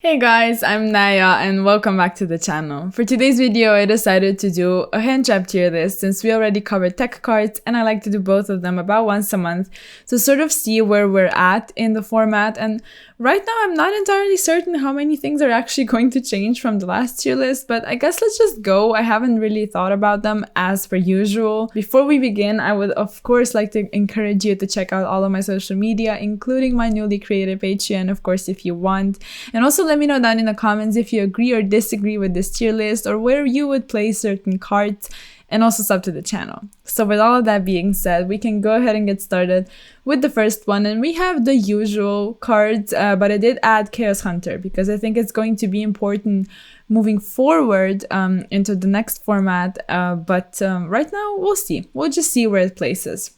Hey guys, I'm Naya and welcome back to the channel. For today's video, I decided to do a hand trap tier list since we already covered tech cards and I like to do both of them about once a month to sort of see where we're at in the format. And right now, I'm not entirely certain how many things are actually going to change from the last tier list, but I guess let's just go. I haven't really thought about them as per usual. Before we begin, I would of course like to encourage you to check out all of my social media, including my newly created Patreon, of course, if you want. And also let me know down in the comments if you agree or disagree with this tier list or where you would place certain cards, and also sub to the channel. So with all of that being said, we can go ahead and get started with the first one. And we have the usual cards, but I did add Chaos Hunter because I think it's going to be important moving forward into the next format. But right now, we'll see. We'll just see where it places.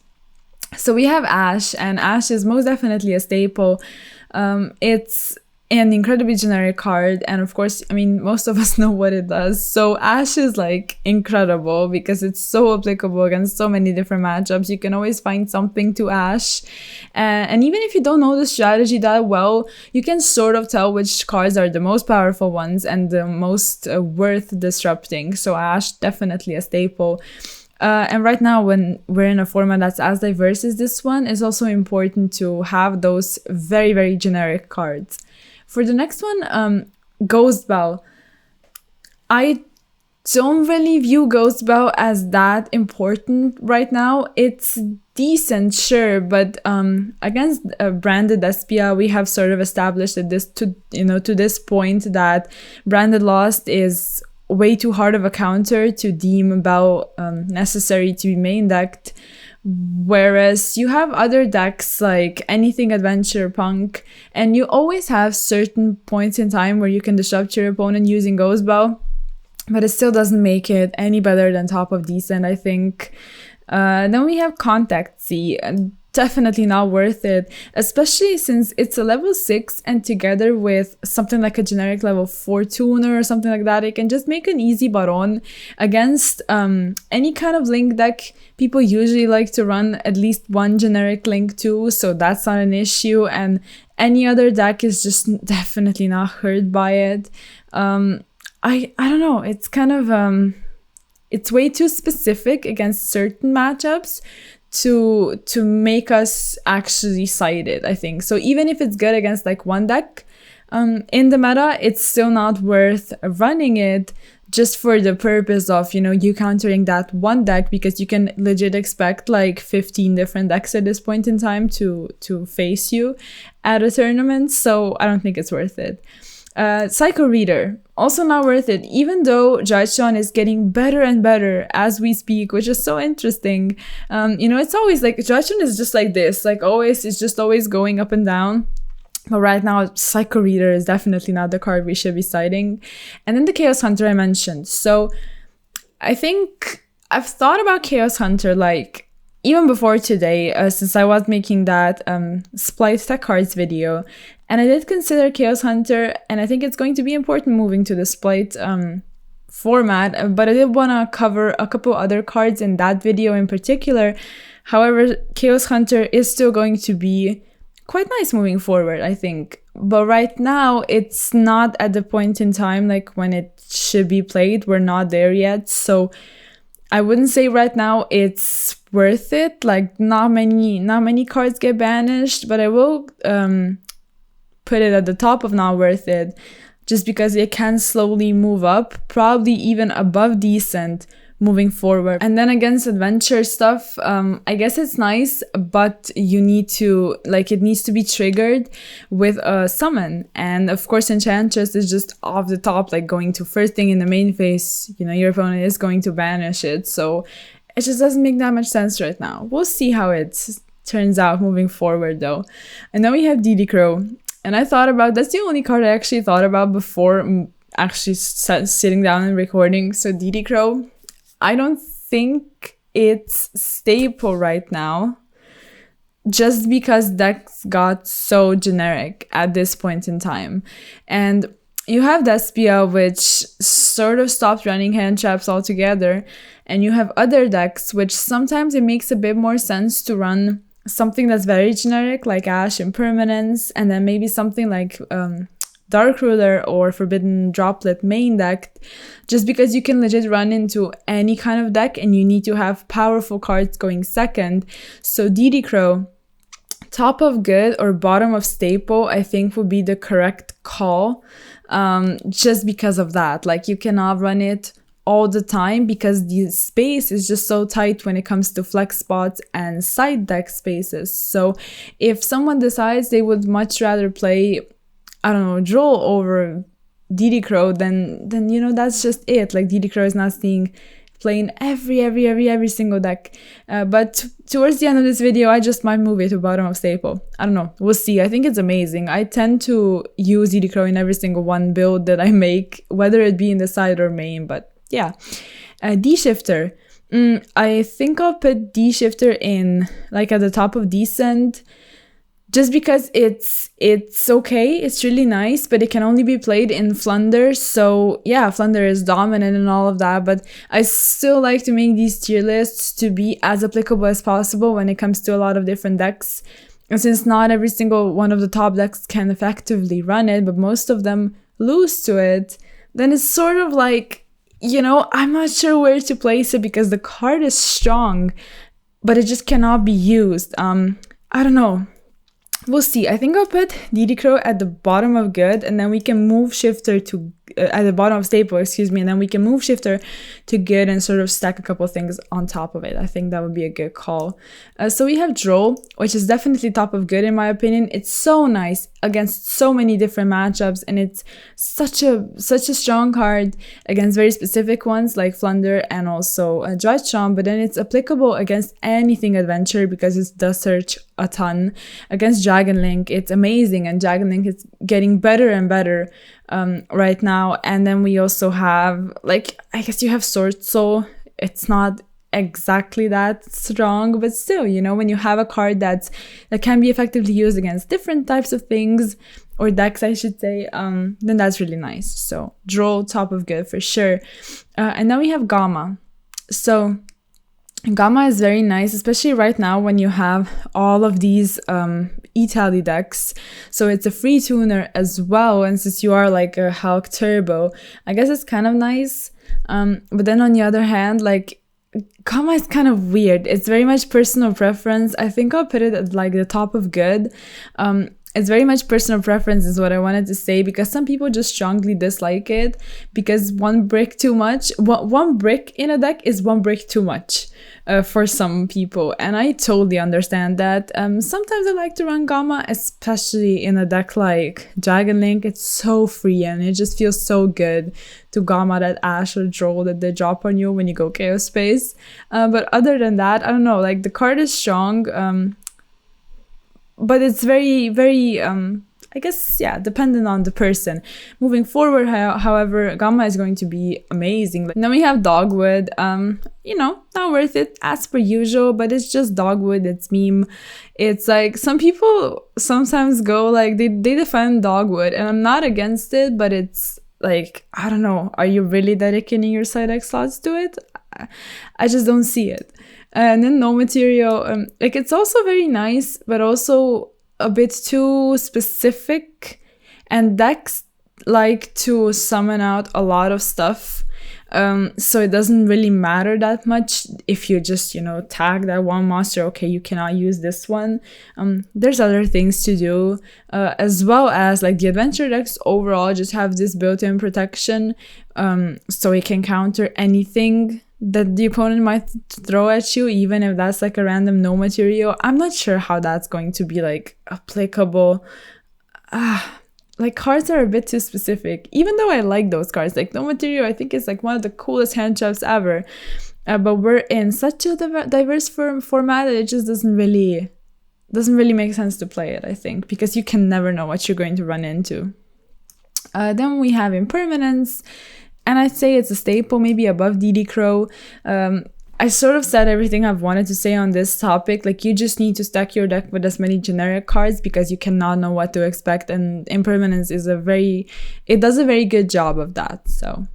So we have Ash, and Ash is most definitely a staple. It's an incredibly generic card, and of course, I mean, most of us know what it does. So Ash is like incredible because it's so applicable against so many different matchups. You can always find something to Ash, and even if you don't know the strategy that well, you can sort of tell which cards are the most powerful ones and the most worth disrupting. So Ash, definitely a staple. And right now, when we're in a format that's as diverse as this one, it's also important to have those very, very generic cards. For the next one, Ghost Bell. I don't really view Ghost Bell as that important right now. It's decent, sure, but against branded Despia, we have sort of established that to this point that branded Lost is way too hard of a counter to deem Bell necessary to be main decked. Whereas you have other decks like Anything Adventure, Punk, and you always have certain points in time where you can disrupt your opponent using Ghost Bell, but it still doesn't make it any better than Top of Decent, I think. Then we have Contact C. Definitely not worth it, especially since it's a level 6 and together with something like a generic level 4 tuner or something like that, it can just make an easy Baron against any kind of link deck. People usually like to run at least one generic link too, so that's not an issue, and any other deck is just definitely not hurt by it. I don't know, it's kind of it's way too specific against certain matchups to make us actually cite it, I think. So even if it's good against like one deck in the meta, it's still not worth running it just for the purpose of, you countering that one deck, because you can legit expect like 15 different decks at this point in time to face you at a tournament. So I don't think it's worth it. Psycho Reader, also not worth it, even though Jaichon is getting better and better as we speak, which is so interesting. It's always like Jaichon is just like this, like always, it's just always going up and down. But right now, Psycho Reader is definitely not the card we should be citing. And then the Chaos Hunter I mentioned. So I think I've thought about Chaos Hunter like even before today, since I was making that Splice Tech Cards video, and I did consider Chaos Hunter, and I think it's going to be important moving to the Splice format, but I did want to cover a couple other cards in that video in particular. However, Chaos Hunter is still going to be quite nice moving forward, I think. But right now, it's not at the point in time like when it should be played. We're not there yet, so I wouldn't say right now it's worth it. Like not many cards get banished, but I will put it at the top of not worth it, just because it can slowly move up, probably even above decent moving forward. And then against adventure stuff, I guess it's nice, but you need to, it needs to be triggered with a summon. And of course, Enchantress is just off the top, like going to first thing in the main phase, your opponent is going to banish it. So it just doesn't make that much sense right now. We'll see how it turns out moving forward though. And then we have DD Crow. And I thought about, that's the only card I actually thought about before actually sitting down and recording. So DD Crow, I don't think it's staple right now, just because decks got so generic at this point in time. And you have Despia, which sort of stopped running hand traps altogether, and you have other decks, which sometimes it makes a bit more sense to run something that's very generic, like Ash Impermanence, and then maybe something like Dark Ruler or Forbidden Droplet main deck, just because you can legit run into any kind of deck and you need to have powerful cards going second. So DD Crow, top of good or bottom of staple, I think would be the correct call, just because of that. Like, you cannot run it all the time because the space is just so tight when it comes to flex spots and side deck spaces. So if someone decides they would much rather play, I don't know, Droll over DD Crow, then you know, that's just it. Like, DD Crow is not seeing playing every single deck. But towards the end of this video, I just might move it to bottom of staple. I don't know. We'll see. I think it's amazing. I tend to use DD Crow in every single one build that I make, whether it be in the side or main. But yeah. D-Shifter. I think I'll put D-Shifter in, like, at the top of decent, just because it's okay, it's really nice, but it can only be played in Flunder. So yeah, Flunder is dominant and all of that, but I still like to make these tier lists to be as applicable as possible when it comes to a lot of different decks. And since not every single one of the top decks can effectively run it, but most of them lose to it, then it's sort of like, you know, I'm not sure where to place it because the card is strong, but it just cannot be used. I don't know. We'll see. I think I'll put DD Crow at the bottom of good, and then we can move Shifter to at the bottom of staple, excuse me, and then we can move Shifter to good and sort of stack a couple things on top of it. I think that would be a good call. So we have Droll, which is definitely top of good in my opinion. It's so nice against so many different matchups, and it's such a strong card against very specific ones like Flunder and also Dredgeon, but then it's applicable against anything adventure because it does search a ton. Against Dragon Link, it's amazing, and Dragon Link is getting better and better right now. And then we also have, like, I guess you have Sword Soul. It's not exactly that strong, but still, you know, when you have a card that can be effectively used against different types of things, or decks I should say, then that's really nice. So Droll, top of good for sure. And then we have Gamma. So Gamma is very nice, especially right now when you have all of these E-Tally decks. So it's a free tuner as well, and since you are like a Hulk Turbo, I guess it's kind of nice. But then on the other hand, like, Gamma is kind of weird. It's very much personal preference. I think I'll put it at like the top of good. It's very much personal preference is what I wanted to say, because some people just strongly dislike it because one brick too much. One brick in a deck is one brick too much for some people, and I totally understand that. Sometimes I like to run Gamma, especially in a deck like Dragon Link. It's so free and it just feels so good to Gamma that Ash or Droll that they drop on you when you go Chaos Space. But other than that, I don't know, like, the card is strong, but it's very, very, I guess, yeah, dependent on the person. Moving forward, however, Gamma is going to be amazing. Then we have Dogwood. You know, not worth it as per usual, but it's just Dogwood. It's meme. It's like, some people sometimes go like, they defend Dogwood, and I'm not against it, but it's like, I don't know, are you really dedicating your side X slots to it? I just don't see it. And then No Material, like, it's also very nice, but also a bit too specific, and decks like to summon out a lot of stuff, so it doesn't really matter that much if you just, you know, tag that one monster. Okay, you cannot use this one. There's other things to do, as well as, like, the adventure decks overall just have this built-in protection, so it can counter anything that the opponent might throw at you, even if that's like a random No Material. I'm not sure how that's going to be like applicable. Like, cards are a bit too specific, even though I like those cards. Like, No Material, I think, is like one of the coolest hand traps ever, but we're in such a diverse format that it just doesn't really make sense to play it, I think, because you can never know what you're going to run into. Then we have Impermanence, and I'd say it's a staple, maybe above DD Crow. I sort of said everything I've wanted to say on this topic. Like, you just need to stack your deck with as many generic cards because you cannot know what to expect, and Impermanence is it does a very good job of that. So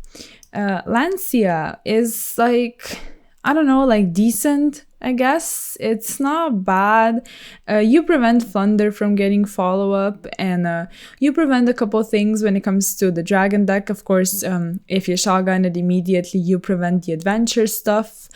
Lancia is like, I don't know, like, decent. I guess. It's not bad. You prevent Thunder from getting follow-up, and you prevent a couple things when it comes to the Dragon deck. Of course, if you shotgun it immediately, you prevent the adventure stuff.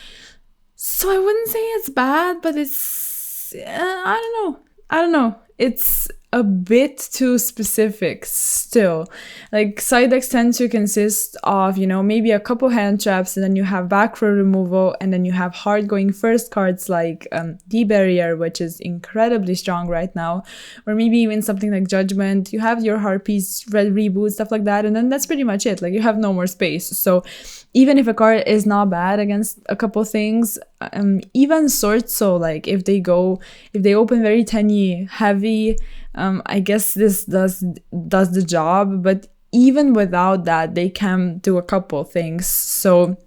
So I wouldn't say it's bad, but it's... I don't know. It's a bit too specific still. Like, side decks tend to consist of, you know, maybe a couple hand traps, and then you have back row removal, and then you have hard going first cards like D-Barrier, which is incredibly strong right now, or maybe even something like Judgment. You have your Harpies, Red Reboot, stuff like that, and then that's pretty much it. Like, you have no more space. So even if a card is not bad against a couple things, even Sword Soul, like if they open very tiny heavy, I guess this does the job, but even without that, they can do a couple things. So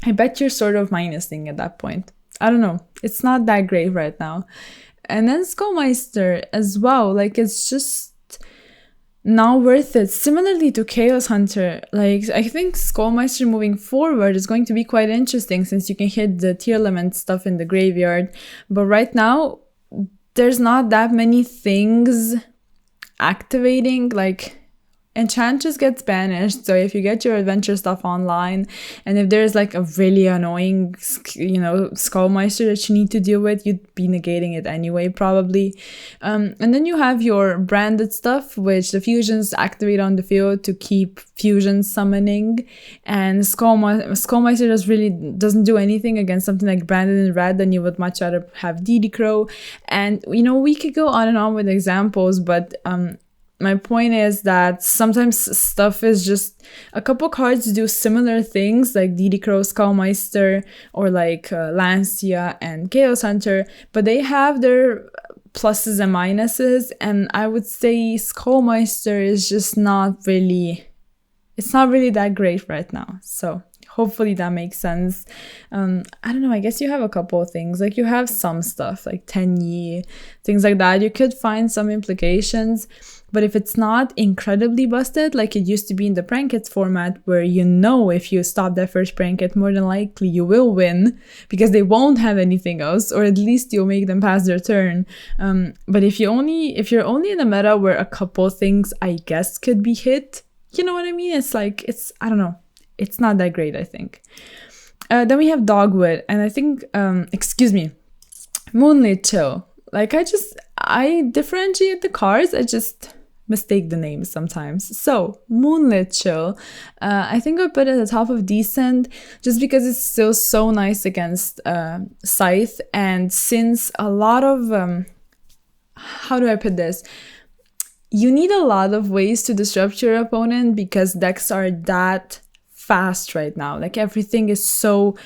I bet you're sort of minusing at that point. I don't know. It's not that great right now. And then Skullmeister as well. Like, it's just not worth it. Similarly to Chaos Hunter, like, I think Skullmeister moving forward is going to be quite interesting since you can hit the tier element stuff in the graveyard. But right now, there's not that many things activating. Like, Enchantress gets banished, so if you get your adventure stuff online, and if there's like a really annoying, you know, Skullmeister that you need to deal with, you'd be negating it anyway, probably. And then you have your branded stuff, which the fusions activate on the field to keep fusion summoning, and Skullmeister doesn't do anything against something like branded in red, and you would much rather have DD Crow. And, you know, we could go on and on with examples, but my point is that sometimes stuff is just a couple cards do similar things, like DD Crow, Skullmeister, or like Lancia and Chaos Hunter, but they have their pluses and minuses, and I would say Skullmeister is just not really that great right now. So hopefully that makes sense. I don't know, I guess you have a couple of things. Like, you have some stuff like Tenyi, things like that. You could find some implications. But if it's not incredibly busted, like it used to be in the Prankets format, where you know if you stop that first Pranket, more than likely you will win, because they won't have anything else, or at least you'll make them pass their turn. But if you're only in a meta where a couple things, I guess, could be hit, you know what I mean? It's like, I don't know. It's not that great, I think. Then we have Dogwood, and I think, Moonlit Chill. Like, I differentiate the cards, I just mistake the names sometimes. So, Moonlit Chill, I think I put it at the top of decent, just because it's still so nice against Scythe, and since a lot of, how do I put this? You need a lot of ways to disrupt your opponent, because decks are that fast right now. Like, everything is so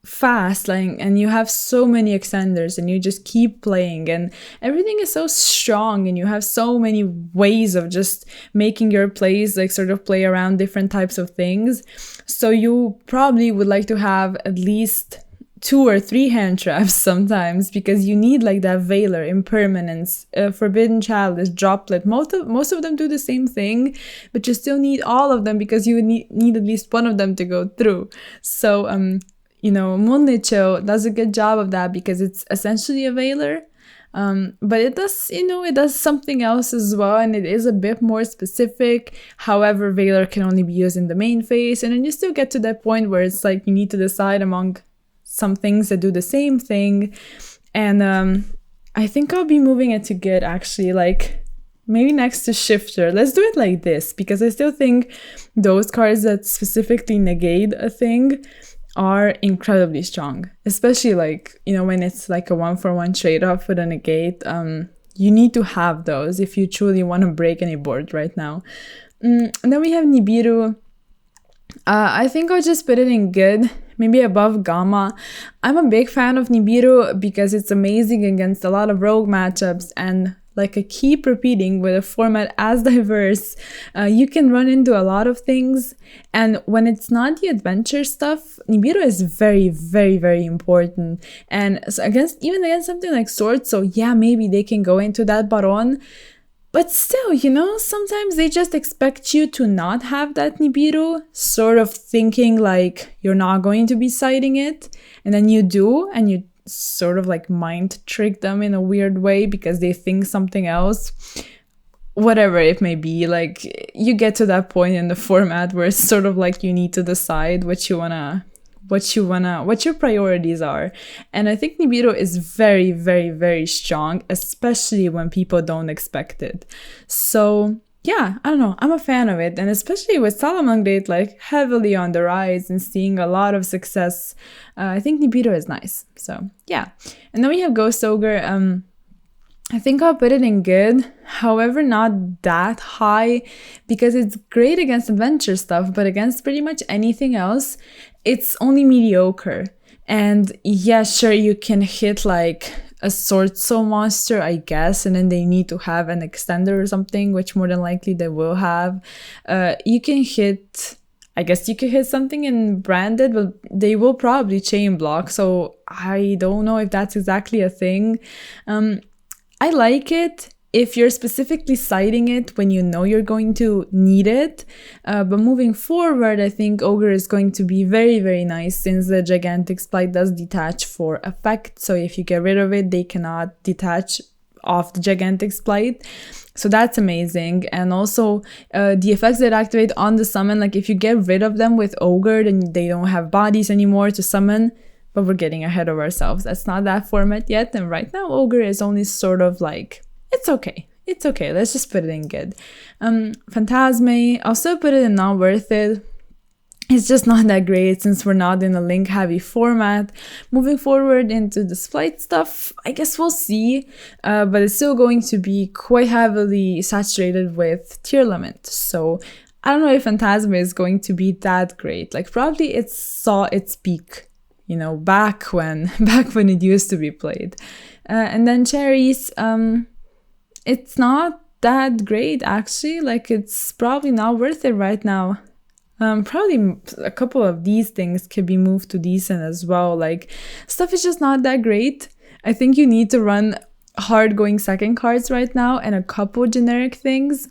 fast, like, and you have so many extenders, and you just keep playing, and everything is so strong, and you have so many ways of just making your plays like sort of play around different types of things. So you probably would like to have at least 2 or 3 hand traps sometimes, because you need like that Veiler, Impermanence, Forbidden Chalice, Droplet. Most of them do the same thing, but you still need all of them, because you need at least one of them to go through. So you know, Moonlit Chill does a good job of that, because it's essentially a Veiler. But it does something else as well, and it is a bit more specific. However, Veiler can only be used in the main phase, and then you still get to that point where it's like you need to decide among some things that do the same thing. And I think I'll be moving it to good, actually, like maybe next to Shifter. Let's do it like this, because I still think those cards that specifically negate a thing are incredibly strong, especially like, you know, when it's like a 1-for-1 trade-off with a negate. You need to have those if you truly want to break any board right now. And then we have Nibiru. I think I'll just put it in good, maybe above Gamma. I'm a big fan of Nibiru because it's amazing against a lot of rogue matchups, and like I keep repeating, with a format as diverse, you can run into a lot of things. And when it's not the adventure stuff, Nibiru is very, very, very important. And so even against something like Sword, so yeah, maybe they can go into that Baron. But still, you know, sometimes they just expect you to not have that Nibiru, sort of thinking like you're not going to be citing it. And then you do, and sort of like mind trick them in a weird way because they think something else. Whatever it may be, like you get to that point in the format where it's sort of like you need to decide what your priorities are. And I think Nibiru is very, very, very strong, especially when people don't expect it. So yeah, I don't know, I'm a fan of it. And especially with Salamangreat like heavily on the rise and seeing a lot of success, I think Nibiru is nice. So yeah. And then we have Ghost Ogre. I think I'll put it in good, however not that high, because it's great against adventure stuff, but against pretty much anything else, it's only mediocre. And yeah, sure, you can hit like a sword soul monster, I guess, and then they need to have an extender or something, which more than likely they will have. You can hit... I guess you could hit something in branded, but they will probably chain block, so I don't know if that's exactly a thing. I like it if you're specifically citing it when you know you're going to need it, but moving forward, I think Ogre is going to be very, very nice since the Gigantic Splice does detach for effect, so if you get rid of it, they cannot detach off the Gigantic Splice. So that's amazing. And also the effects that activate on the summon, like if you get rid of them with Ogre, then they don't have bodies anymore to summon. But we're getting ahead of ourselves. That's not that format yet. And right now, Ogre is only sort of like, it's okay. It's okay. Let's just put it in good. Phantasme, I'll still put it in not worth it. It's just not that great since we're not in a link heavy format. Moving forward into the Splice stuff, I guess we'll see. But it's still going to be quite heavily saturated with Tearlament. So I don't know if Phantasme is going to be that great. Like probably it saw its peak, you know, back when it used to be played. And then Cherries, it's not that great actually. Like it's probably not worth it right now. Probably a couple of these things could be moved to decent as well. Like stuff is just not that great. I think you need to run hard going second cards right now and a couple generic things.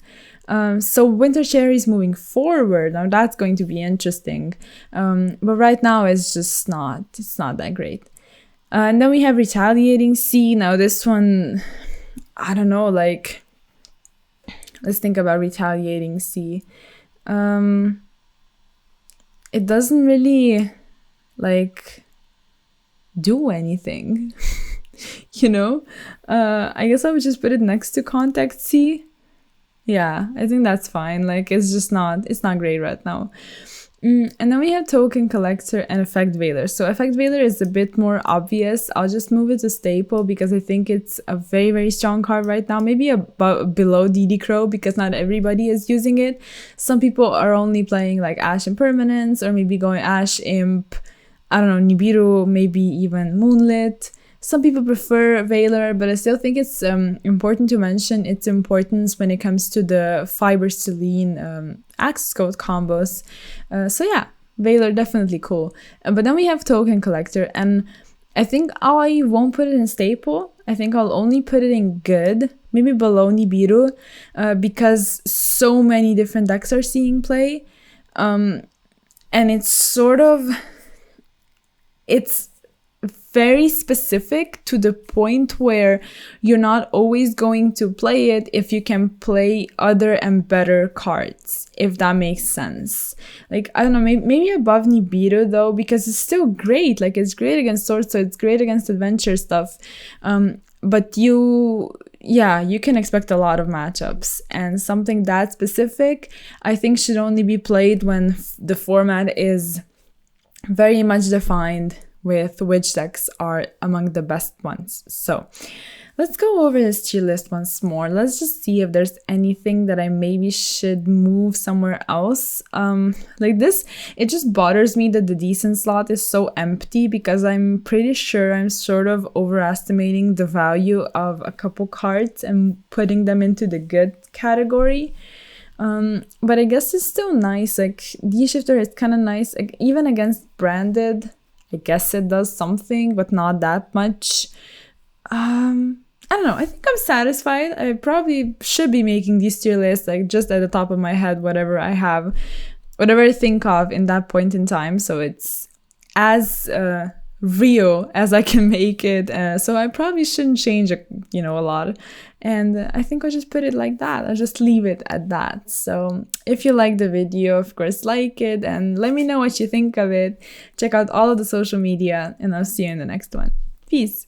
So Winter Cherries moving forward, now that's going to be interesting. But right now it's just not that great. And then we have Retaliating Sea. Now this one, I don't know, like, let's think about Retaliating Sea. It doesn't really, like, do anything, you know? I guess I would just put it next to Contact Sea. Yeah, I think that's fine. Like, it's not great right now. And then we have Token Collector and Effect Veiler. So Effect Veiler is a bit more obvious. I'll just move it to Staple because I think it's a very, very strong card right now. Maybe below DD Crow because not everybody is using it. Some people are only playing like Ash Impermanence or maybe going Ash Imp, I don't know, Nibiru, maybe even Moonlit. Some people prefer Veiler, but I still think it's important to mention its importance when it comes to the Fiber Selene Access Code combos. So yeah, Veiler definitely cool. But then we have Token Collector, and I think I won't put it in Staple. I think I'll only put it in good, maybe below Nibiru, because so many different decks are seeing play. And it's sort of... It's very specific to the point where you're not always going to play it if you can play other and better cards, if that makes sense. Like, I don't know, maybe above Nibiru though, because it's still great. Like, it's great against Sword, so it's great against adventure stuff. But you can expect a lot of matchups, and something that specific, I think, should only be played when the format is very much defined with which decks are among the best ones. So let's go over this tier list once more. Let's just see if there's anything that I maybe should move somewhere else. Like this, it just bothers me that the decent slot is so empty because I'm pretty sure I'm sort of overestimating the value of a couple cards and putting them into the good category. But I guess it's still nice. Like D-Shifter is kind of nice, like, even against branded. I guess it does something, but not that much. I don't know. I think I'm satisfied. I probably should be making these tier lists, like, just at the top of my head, whatever I have, whatever I think of in that point in time. So it's as real as I can make it. So I probably shouldn't change, a lot. And I think I'll just put it like that. I'll just leave it at that. So if you like the video, of course, like it and let me know what you think of it. Check out all of the social media and I'll see you in the next one. Peace.